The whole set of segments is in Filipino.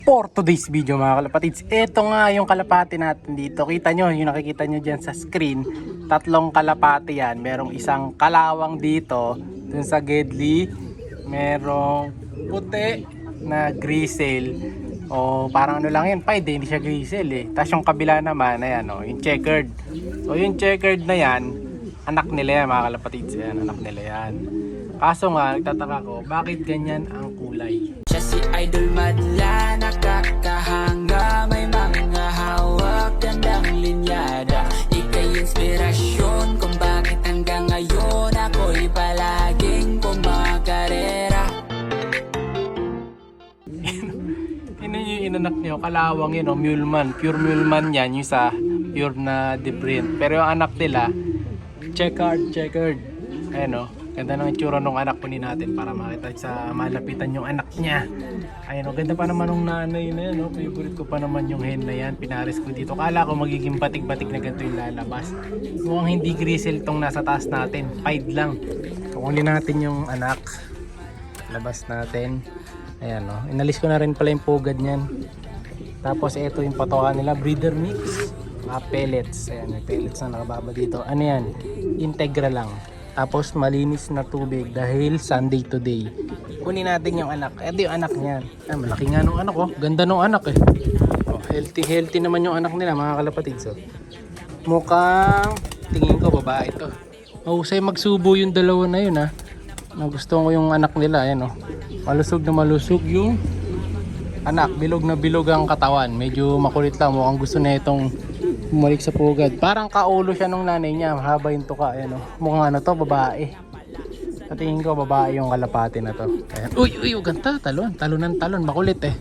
For today's video mga kalapatids, ito nga yung kalapati natin dito. Kita nyo, yung nakikita nyo dyan sa screen, tatlong kalapati yan. Merong isang kalawang dito, dun sa Gedli. Merong puti na grizzle. O parang ano lang yan, pied hindi siya grizzle eh. Tapos yung kabila naman, ayan o, yung checkered. So yung checkered na yan, anak nila yan mga kalapatids. Yan, anak nila yan. Kaso nga, nagtataka ko, bakit ganyan ang kulay? Siya si Idol madla, nakakahanga, may mga hawak, gandang linyada. Ika'y inspirasyon kung bakit hanggang ngayon ako'y palaging kumakarera. Yun yung inanak niyo, kalawang yun, muleman. Pure muleman yan, yung sa pure na deprint. Pero yung anak nila, checkered. Ayan o. Ganda ng itsura ng anak po ni natin para makita sa malapitan yung anak niya. Ayun, ganda pa naman ng nanay na yan. No? Favorite ko pa naman yung hen na yan. Pinaris ko dito. Kala ko magiging batik-batik na ganito yung lalabas. Mukhang hindi grizzle tong nasa taas natin. Pied lang. Kukunin natin yung anak. Labas natin. Ayan, no? Inalis ko na rin pala yung pugad niyan. Tapos ito yung patoka nila. Breeder mix. Mga pellets. Ayan, may pellets na nakababa dito. Ano yan? Integra lang. Tapos malinis na tubig dahil Sunday today. Kunin natin yung anak. Ito yung anak niyan. Ay, malaki nga nung anak oh. Ganda nung anak eh. Oh, healthy naman yung anak nila mga kalapatid. So, mukhang tingin ko babae ito. Mahusay magsubo yung dalawa na yun ha. Nagustuhan ko yung anak nila. Ayan oh. Malusog na malusog yung anak. Bilog na bilog ang katawan. Medyo makulit lang. Mukhang gusto na itong bumalik sa pugad. Parang kaulo siya nung nanay niya. Mahaba yung tuka. Ayan, oh. Mukhang ano to, babae. Sa tingin ko, babae yung kalapati na to. Ayan. Uy, ganda. Talon. Makulit eh.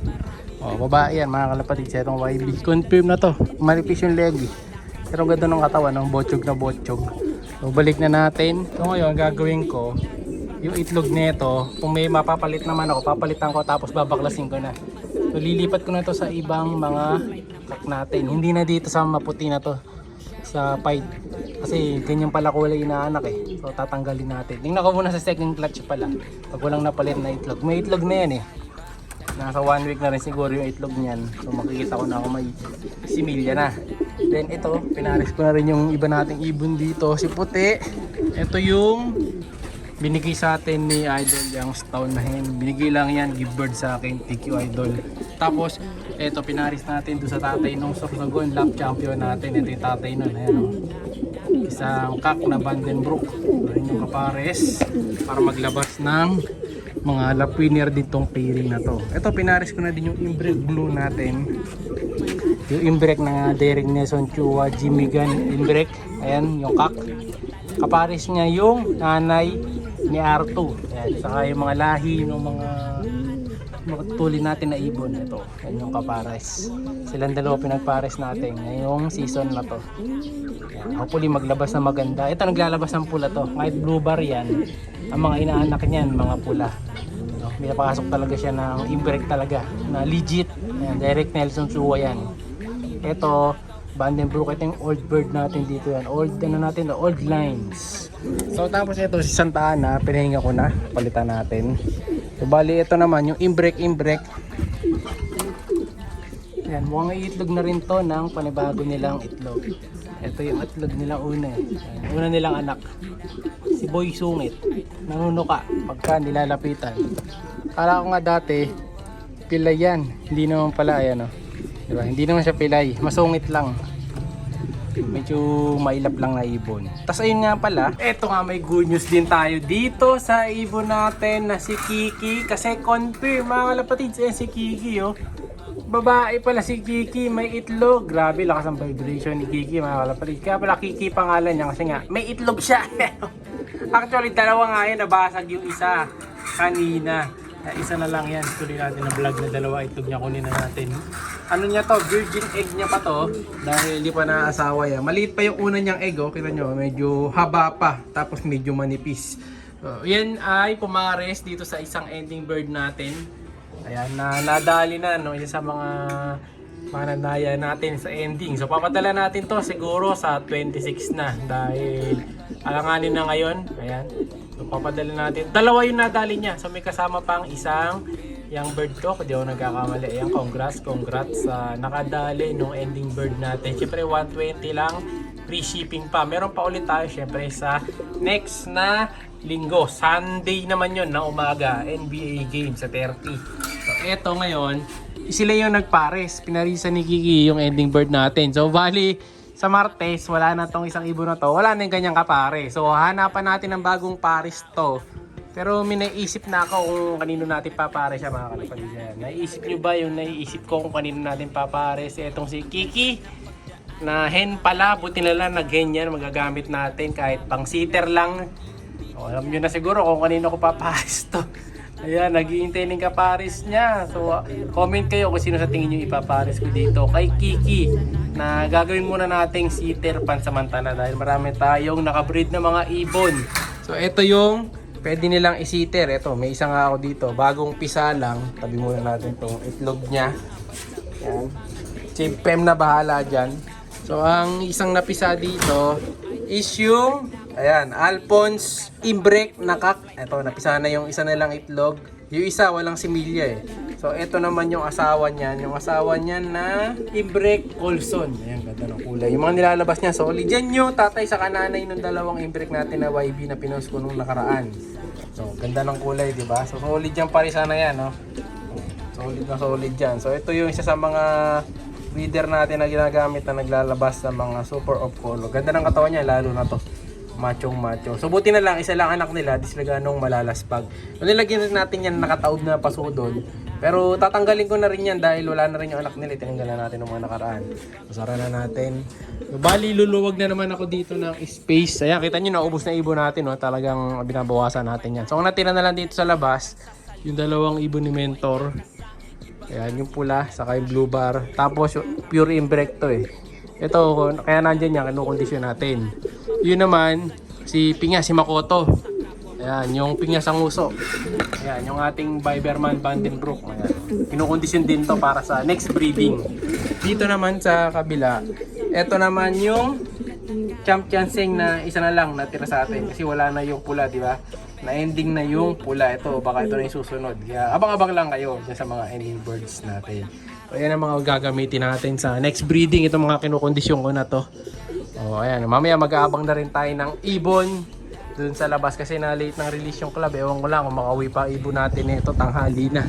Oh, babae yan, mga kalapatid. Sa itong YB. Confirm na to. Malipis yung leg. Pero ganda ng katawan. Ng botsog na botsog. So, balik na natin. So, ngayon, gagawin ko yung itlog nito. Kung may mapapalit naman ako, papalitan ko tapos babaklasin ko na. So, lilipat ko na to sa ibang mga kak natin. Hindi na dito sa maputi na to sa pied. Kasi ganyan pala kulay na anak eh. So tatanggalin natin. Tingnan ko muna sa second clutch pala. Pag walang napalit na itlog. May itlog na yan eh. Nasa 1 week na rin siguro yung itlog niyan. So makikita ko na kung may similya na. Then ito, pinaris ko na rin yung iba nating ibon dito. Si puti. Ito yung binigay sa atin ni Idol yung stone na hen. Binigay lang yan, give bird sa akin, TQ Idol. Tapos, eto pinaris natin doon sa tatay nung Sorsogon, lap champion natin. Ito yung tatay nun, ayan o. Isang kak na Vandenbroek. Ayan yung kapares para maglabas ng mga lap winner ditong pairing na to. Ito, pinaris ko na din yung imbrek blue natin. Yung imbrek na Derek Nelson Chua, Jimmy Gunn imbrek. Ayan, yung kak. Kapares niya yung nanay ni Arto. Ayan, saka yung mga lahi ng mga tuli natin na ibon. Ito, yan yung kapares. Silang dalawa pinagpares natin ngayong season na to. Ayan, hopefully maglabas na maganda. Ito naglalabas ng pula to. Kahit blue bar yan, ang mga inaanak niyan mga pula. No, may napakasok talaga siya ng imbrek talaga na legit. Ayan, Derek Nelson Chua yan. Ito Vandenbroek, ito yung old bird natin dito yan. Old lines. So tapos ito si Santa Ana, pinahinga ko na, palitan natin. So bali ito naman yung imbrek. Yan, mukhang iitlog na rin to ng panibago nilang itlog. Ito yung itlog nilang una eh. Ayan, una nilang anak. Si Boy Sungit. Nanunuka pagka nilalapitan. Kala ko nga dati, pilay yan. Hindi naman pala, ayan o. Diba? Hindi naman siya pilay, masungit lang. Medyo mailap lang na ibon. Tapos ayun nga pala, eto nga may good news din tayo dito sa ibon natin na si Kiki. Kasi confirm mga kalapatids, si Kiki oh. Babae pala si Kiki, may itlog. Grabe, lakas ang vibration ni Kiki mga kalapatids. Kaya pala Kiki pangalan niya kasi nga may itlog siya. Actually dalawa nga yan, nabasag yung isa kanina. Isa na lang yan, tuloy natin na vlog na dalawa itlog niya, kunin na natin. Ano niya to, virgin egg niya pa to dahil hindi pa naasawa yan. Maliit pa yung una niyang egg oh, kita nyo, medyo haba pa tapos medyo manipis. So, yan ay pumares dito sa isang ending bird natin. Ayan, nadali na no, isa sa mga mananaya natin sa ending. So papadala natin to siguro sa 26 na dahil alanganin na ngayon. Ayan. So papadala natin. Dalawa yung nadali niya. So may kasama pang isang Young bird to, kung di ako nagkakamali. Ayan, congrats sa nakadali nung ending bird natin. Siyempre 120 lang, free shipping pa. Meron pa ulit tayo siyempre sa next na linggo. Sunday naman yon na umaga, NBA game sa 30. So eto ngayon, sila yung nagpares. Pinarisan ni Kiki yung ending bird natin. So bali, sa Martes, wala na tong isang ibon na to. Wala na yung ganyang kapare. So hanapan natin ng bagong pares to. Pero may naisip na ako kung kanino natin papare siya, mga kalapatid. Naiisip nyo ba yung naiisip ko kung kanino natin papare? Etong si Kiki na hen pala, buti na lang nag-hen yan, magagamit natin kahit pang sitter lang. O, alam nyo na siguro kung kanino ko papares to. Ayan, nag-iintay ng kapares niya. So comment kayo kung sino sa tingin nyo ipapares ko dito. Kay Kiki na gagawin muna nating sitter pansamantala dahil marami tayong nakabreed na mga ibon. So ito yung pwede nilang isiter. Ito, may isa nga ako dito. Bagong pisa lang. Tabi muna natin itong itlog niya. Yan. Chimpem na bahala dyan. So, ang isang napisa dito is yung, ayan, Alphonse Imbrek Nakak. Ito, napisa na yung isa nilang itlog. Yung isa, walang similya eh. So, ito naman yung asawa niyan. Yung asawa niyan na Imbrek Olson. Ayan, ganda ng kulay. Yung mga nilalabas niya, solid. Yan yung tatay sa kananay ng dalawang Imbrek natin na YB na pinost ko nung nakaraan. So, ganda ng kulay, di ba? So, solid yung parisa na yan, no? Solid na solid yan. So, ito yung isa sa mga breeder natin na ginagamit na naglalabas sa mga super off color. Ganda ng katawan niya, lalo na to. Machong macho. So, buti na lang, isa lang anak nila, disleganong malalaspag. So, nilagyan natin yan nakataob na pasudol. Pero tatanggalin ko na rin yan dahil wala na rin yung anak nila. Tinanggalan natin ng mga nakaraan. So, sara na natin. So, bali, luluwag na naman ako dito ng space. Ayan, kita nyo, naubos na ibon natin. No? Talagang binabawasan natin yan. So, ang natira na lang dito sa labas, yung dalawang ibon ni Mentor. Ayan, yung pula, saka yung blue bar. Tapos, pure imbrek to eh. Ito, kaya nandyan yan, kinukondisyon natin. Yun naman, si Pinya, si Makoto. Ayan, yung Pinya sa nguso. Ayan, yung ating Biberman Vandenbroek. Ayan, kinukondisyon din to para sa next breeding. Dito naman sa kabila, ito naman yung Championsing na isa na lang natira sa atin. Kasi wala na yung pula, di ba? Na-ending na yung pula. Ito, baka ito na yung susunod. Kaya abang-abang lang kayo dyan sa mga ending birds natin. So, ayan ang mga gagamitin natin sa next breeding. Itong mga kinukondisyon ko na to. O, ayan. Mamaya mag-aabang na rin tayo ng ibon dun sa labas. Kasi na late ng release yung club. Ewan ko lang kung makauwi pa ang ibon natin. Ito, tanghali na.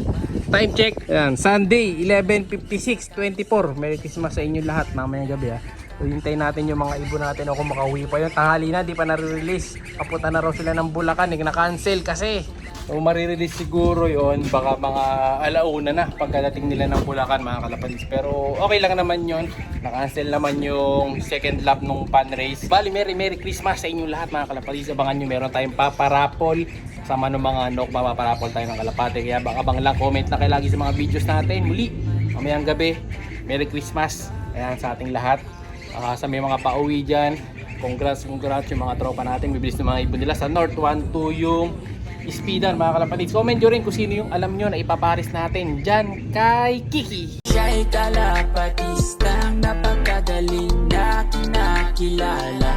Time check. Ayan, Sunday, 11:56:24. Merry Christmas sa inyo lahat. Mamayang gabi ha. So, hintayin natin yung mga ibon natin o kung makauwi pa yun. Tanghali na, di pa nare-release. Papunta na raw sila ng Bulacan. Na-cancel kasi. So, marirelease siguro yun. Baka mga alauna na pagkadating nila ng Bulacan, mga kalapatids. Pero okay lang naman yun. Na-cancel naman yung second lap nung pan race. Bali, Merry Christmas sa inyo lahat, mga kalapatids. Abangan nyo, meron tayong paparapol. Sama ng mga nok, paparapol tayo ng kalapate. Kaya abang lang, comment na kayo lagi sa mga videos natin. Muli, mamayang gabi. Merry Christmas. Ayan, sa ating lahat. Sa may mga pauwi dyan, congrats yung mga tropa natin, bibilis ng mga ibon nila sa North 1-2 yung speedan, mga kalapatids. Comment nyo rin kung sino yung alam nyo na ipaparis natin dyan kay Kiki. Siya'y kalapatistang napakagaling na kinakilala.